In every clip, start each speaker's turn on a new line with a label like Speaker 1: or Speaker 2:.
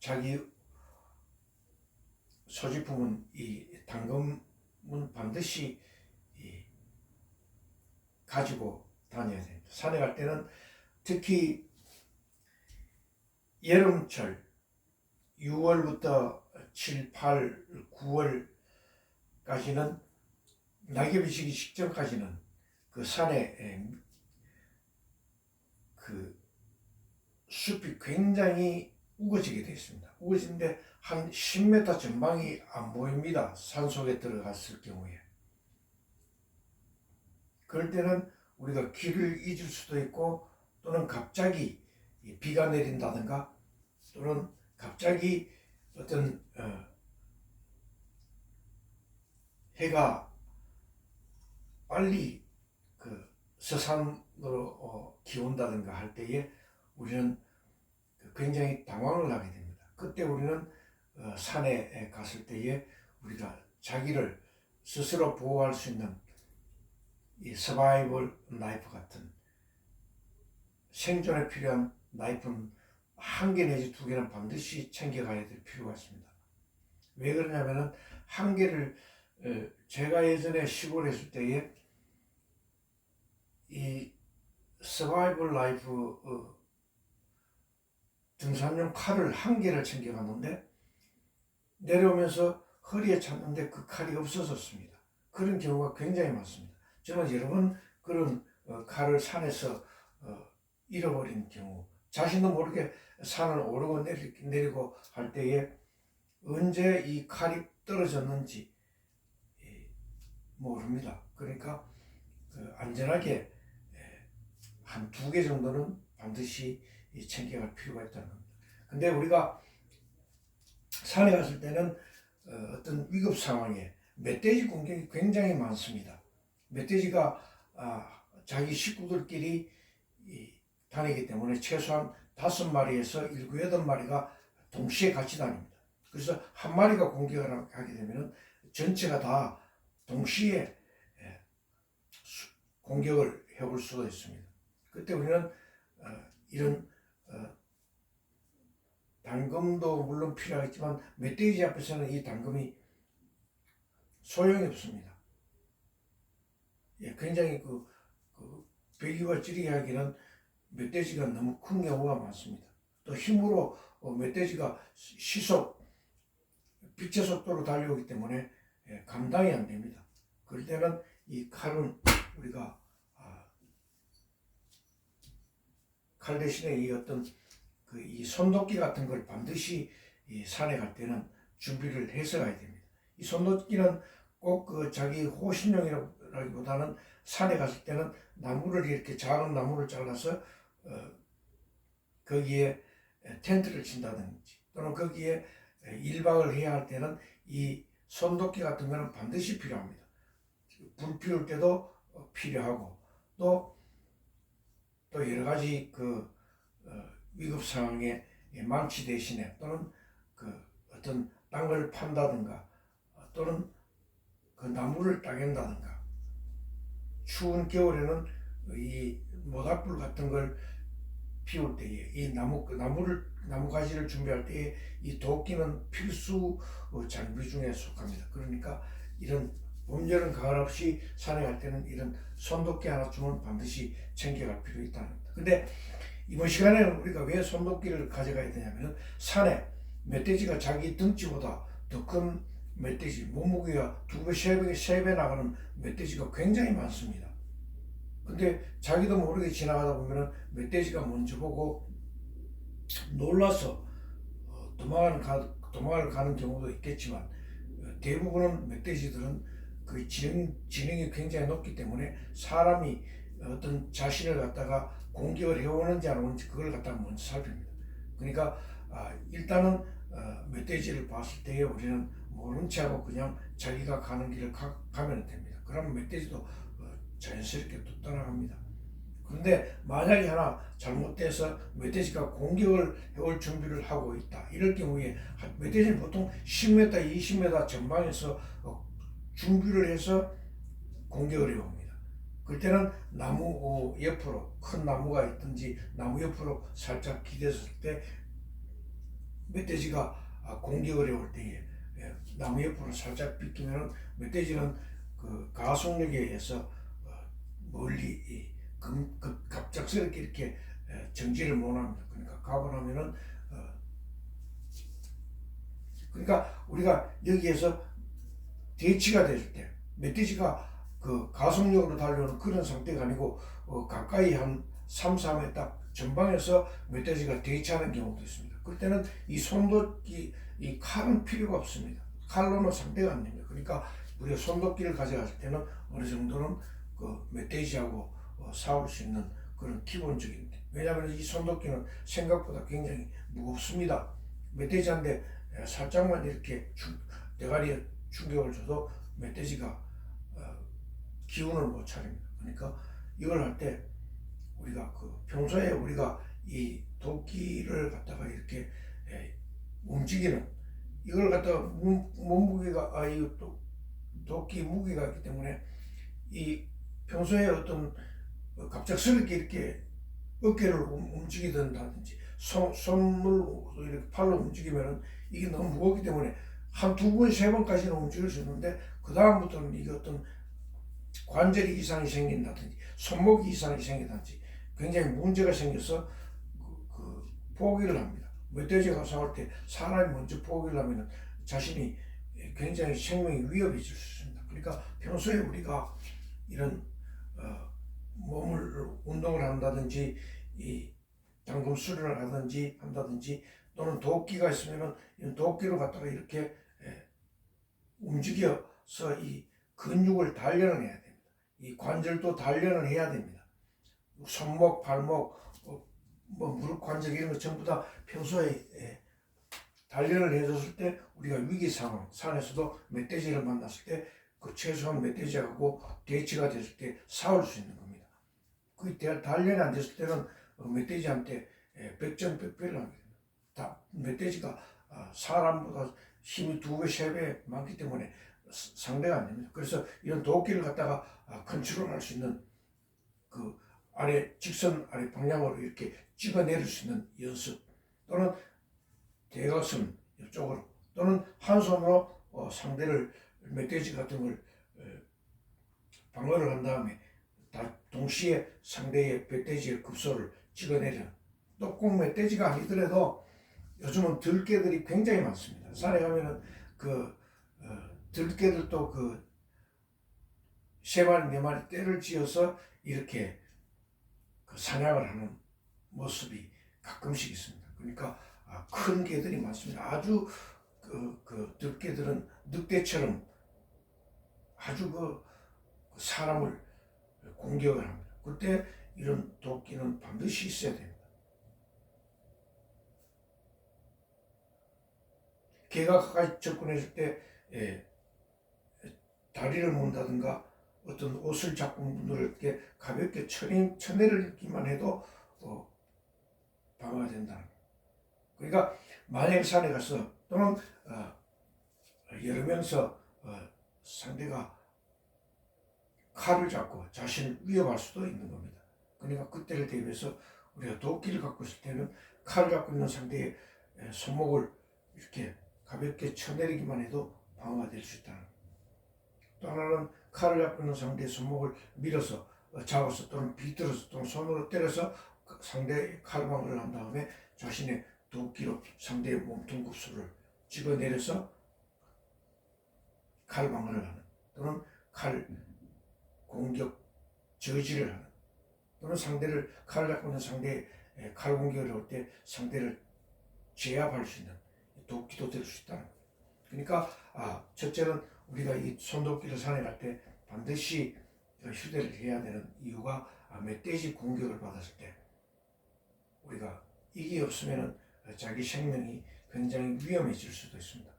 Speaker 1: 자기 소지품은 이 당금은 반드시 가지고 다녀야 됩니다. 산에 갈 때는 특히 여름철 6월부터 7, 8, 9월까지는 낙엽이 지기 직전까지는 그 산에 그 숲이 굉장히 우거지게 되어 있습니다. 우거지는데 한 10m 전방이 안 보입니다. 산 속에 들어갔을 경우에. 그럴 때는 우리가 길을 잊을 수도 있고, 또는 갑자기 비가 내린다든가, 또는 갑자기 어떤 해가 빨리 그 서산으로 기온다든가 할 때에 우리는 굉장히 당황을 하게 됩니다. 그때 우리는 산에 갔을 때에 우리가 자기를 스스로 보호할 수 있는 이 서바이벌 나이프 같은 생존에 필요한 나이프는 한 개 내지 두 개는 반드시 챙겨가야 될 필요가 있습니다. 왜 그러냐면은 한 개를 제가 예전에 시골에 있을 때에 이 서바이벌 라이프 등산용 칼을 한 개를 챙겨갔는데 내려오면서 허리에 찼는데 그 칼이 없어졌습니다. 그런 경우가 굉장히 많습니다. 저는 여러 번 그런 칼을 산에서 잃어버린 경우, 자신도 모르게 산을 오르고 내리고 할 때에 언제 이 칼이 떨어졌는지 모릅니다. 그러니까 안전하게 한 두 개 정도는 반드시 챙겨갈 필요가 있다는 겁니다. 근데 우리가 산에 갔을 때는 어떤 위급 상황에 멧돼지 공격이 굉장히 많습니다. 멧돼지가 자기 식구들끼리 다니기 때문에 최소한 5마리에서 7, 8마리가 동시에 같이 다닙니다. 그래서 한 마리가 공격을 하게 되면 전체가 다 동시에 공격을 해볼 수가 있습니다. 그때 우리는 이런 당금도 물론 필요하겠지만 멧돼지 앞에서는 이 당금이 소용이 없습니다. 굉장히 배기와 찌르기 하기는 멧돼지가 너무 큰 경우가 많습니다. 또 힘으로 멧돼지가 시속, 빛의 속도로 달려오기 때문에 감당이 안 됩니다. 그럴 때는 이 칼은 우리가 칼 대신에 이 어떤 이 손도끼 같은 걸 반드시 이 산에 갈 때는 준비를 해서 가야 됩니다. 이 손도끼는 꼭 자기 호신용이라기보다는 산에 갔을 때는 나무를 이렇게 작은 나무를 잘라서 거기에 텐트를 친다든지, 또는 거기에 1박을 해야 할 때는 이 손도끼 같은 거는 반드시 필요합니다. 불 피울 때도 필요하고, 또 여러 가지 위급 상황에 망치 대신에, 또는 어떤 땅을 판다든가, 또는 나무를 따갠다든가, 추운 겨울에는 이 모닥불 같은 걸 피울 때에 이 나무 가지를 준비할 때에 이 도끼는 필수 장비 중에 속합니다. 그러니까 이런 봄, 여름, 가을 없이 산에 갈 때는 이런 손도끼 하나쯤은 반드시 챙겨갈 필요가 있다는 겁니다. 근데 이번 시간에는 우리가 왜 손도끼를 가져가야 되냐면, 산에 멧돼지가 자기 등치보다 더 큰 멧돼지, 몸무게가 2배, 3배 나가는 멧돼지가 굉장히 많습니다. 근데 자기도 모르게 지나가다 보면 멧돼지가 먼저 보고 놀라서 도망을 가는 경우도 있겠지만, 대부분은 멧돼지들은 그 지능이 굉장히 높기 때문에 사람이 어떤 자신을 갖다가 공격을 해오는지 안 오는지 그걸 갖다가 먼저 살핍니다. 그러니까 일단은 멧돼지를 봤을 때에 우리는 모른 체하고 그냥 자기가 가는 길을 가면 됩니다. 그러면 멧돼지도 자연스럽게 또 떠나갑니다. 그런데 만약에 하나 잘못돼서 멧돼지가 공격을 해올 준비를 하고 있다, 이럴 경우에 멧돼지는 보통 10m, 20m 전방에서 준비를 해서 공격을 해옵니다. 그때는 나무 옆으로, 큰 나무가 있든지 나무 옆으로 살짝 기댔을 때 멧돼지가 공격을 해올 때에 나무 옆으로 살짝 비키면은 멧돼지는 그 가속력에 의해서 멀리 갑작스럽게 이렇게 정지를 못합니다. 그러니까 가고 나면은 그러니까 우리가 여기에서 대치가 됐을 때 멧돼지가 그 가속력으로 달려오는 그런 상태가 아니고 가까이 한 3, 4m 딱 전방에서 멧돼지가 대치하는 경우도 있습니다. 그때는 이 손도끼, 이 칼은 필요가 없습니다. 칼로는 상대가 안 됩니다. 그러니까 우리가 손도끼를 가져갔을 때는 어느 정도는 그 멧돼지하고 싸울 수 있는 그런 기본적인, 왜냐하면 이 손도끼는 생각보다 굉장히 무겁습니다. 멧돼지한테 살짝만 이렇게 대가리에 충격을 줘도 멧돼지가 기운을 못 차립니다. 그러니까 이걸 할 때 우리가 평소에 우리가 이 도끼를 갖다가 이렇게 움직이는, 이걸 갖다가 몸무게가 이 도끼 무게가 있기 때문에 이 평소에 어떤 갑작스럽게 이렇게 어깨를 움직이든다든지 손을 이렇게 팔로 움직이면은 이게 너무 무겁기 때문에 한 두 번, 세 번까지는 움직일 수 있는데 그 다음부터는 이게 어떤 관절이 이상이 생긴다든지 손목이 이상이 생긴다든지 굉장히 문제가 생겨서 포기를 합니다. 멧돼지가 싸울 때 사람이 먼저 포기를 하면 자신이 굉장히 생명이 위협해질 수 있습니다. 그러니까 평소에 우리가 이런 몸을 운동을 한다든지 이 당금 수련을 하든지 한다든지 또는 도끼가 있으면은 도끼로 갖다가 이렇게 움직여서 이 근육을 단련을 해야 됩니다. 이 관절도 단련을 해야 됩니다. 손목, 발목, 무릎 관절 이런 거 전부 다 평소에 단련을 해줬을 때 우리가 위기 상황, 산에서도 멧돼지를 만났을 때 그 최소한 멧돼지하고 대치가 됐을 때 싸울 수 있는 겁니다. 그 단련이 안 됐을 때는 멧돼지한테 백전백패를 하게 됩니다. 멧돼지가 사람보다 힘이 2배, 3배 많기 때문에 상대가 안 됩니다. 그래서 이런 도끼를 갖다가 컨트롤할 수 있는 그 아래 직선 아래 방향으로 이렇게 찍어내릴 수 있는 연습, 또는 대각선 이쪽으로, 또는 한 손으로 상대를 멧돼지 같은 걸 방어를 한 다음에 동시에 상대의 멧돼지의 급소를 찍어내려. 또 꼭 멧돼지가 아니더라도 요즘은 들개들이 굉장히 많습니다. 산에 가면은 들개들도 3마리, 4마리 떼를 지어서 이렇게 사냥을 하는 모습이 가끔씩 있습니다. 그러니까 큰 개들이 많습니다. 아주 들개들은 늑대처럼 아주 사람을 공격을 합니다. 그때 이런 도끼는 반드시 있어야 됩니다. 개가 가까이 접근했을 때 다리를 문다든가 어떤 옷을 잡고 누르게 가볍게 쳐내리기만 해도 방어가 된다는 거예요. 그러니까 만약 산에 가서 또는 여러 명서 상대가 칼을 잡고 자신을 위협할 수도 있는 겁니다. 그러니까 그때를 대비해서 우리가 도끼를 갖고 있을 때는 칼을 잡고 있는 상대의 손목을 이렇게 가볍게 쳐내리기만 해도 방어가 될 수 있다는 겁니다. 또 하나는 칼을 잡고 있는 상대의 손목을 밀어서 잡아서 또는 비틀어서 또는 손으로 때려서 상대의 칼방어를 한 다음에 자신의 도끼로 상대의 몸통 급소를 찍어내려서 칼방어를 하는, 또는 칼 공격 저지를 하는, 또는 상대를 칼을 잡고 있는 상대의 칼 공격을 할 때 상대를 제압할 수 있는 도끼도 될 수 있다는 거예요. 그러니까 첫째는 우리가 이 손도끼를 산에 갈 때 반드시 휴대를 해야 되는 이유가 멧돼지 공격을 받았을 때 우리가 이게 없으면 자기 생명이 굉장히 위험해질 수도 있습니다.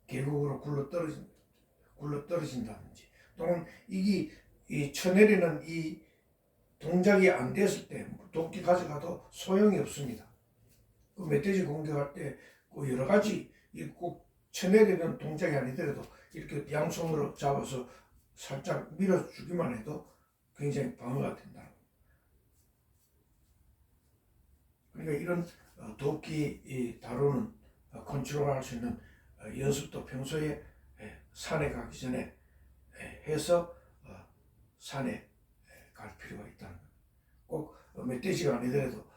Speaker 1: 계곡으로 굴러 떨어진다든지, 또는 이 쳐내리는 이 동작이 안 됐을 때 도끼 가져가도 소용이 없습니다. 그 멧돼지 공격할 때 여러 가지 꼭 쳐내리는 동작이 아니더라도 이렇게 양손으로 잡아서 살짝 밀어주기만 해도 굉장히 방어가 된다. 그러니까 이런 도끼 다루는 컨트롤할 수 있는 연습도 평소에 산에 가기 전에 해서 산에 갈 필요가 있다는 거예요. 꼭 멧돼지가 아니더라도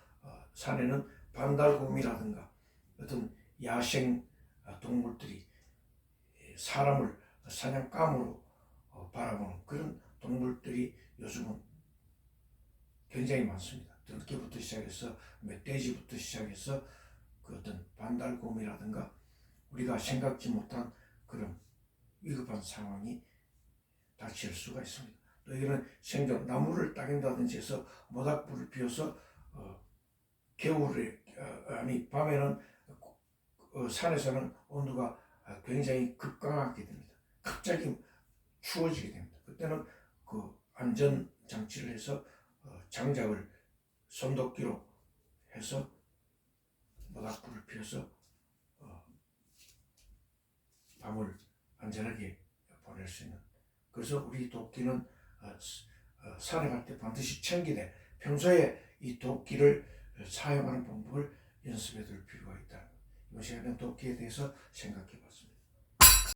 Speaker 1: 산에는 반달곰이라든가 어떤 야생 동물들이 사람을 사냥감으로 바라보는 그런 동물들이 요즘은 굉장히 많습니다. 들깨부터 시작해서 멧돼지부터 시작해서 그 어떤 반달곰이라든가 우리가 생각지 못한 그런 위급한 상황이 닥칠 수가 있습니다. 또 이런 생존, 나무를 따긴다든지 해서 모닥불을 피워서 겨울에 밤에는 산에서는 온도가 굉장히 급강하게 됩니다. 갑자기 추워지게 됩니다. 그때는 그 안전 장치를 해서 장작을 손도끼로 해서 모닥불을 피워서 밤을 안전하게 보낼 수 있는. 그래서 우리 도끼는 산에 갈 때 반드시 챙기되 평소에 이 도끼를 사용하는 방법을 연습해 둘 필요가 있다. 이번 시간에 도끼에 대해서 생각해 봤습니다.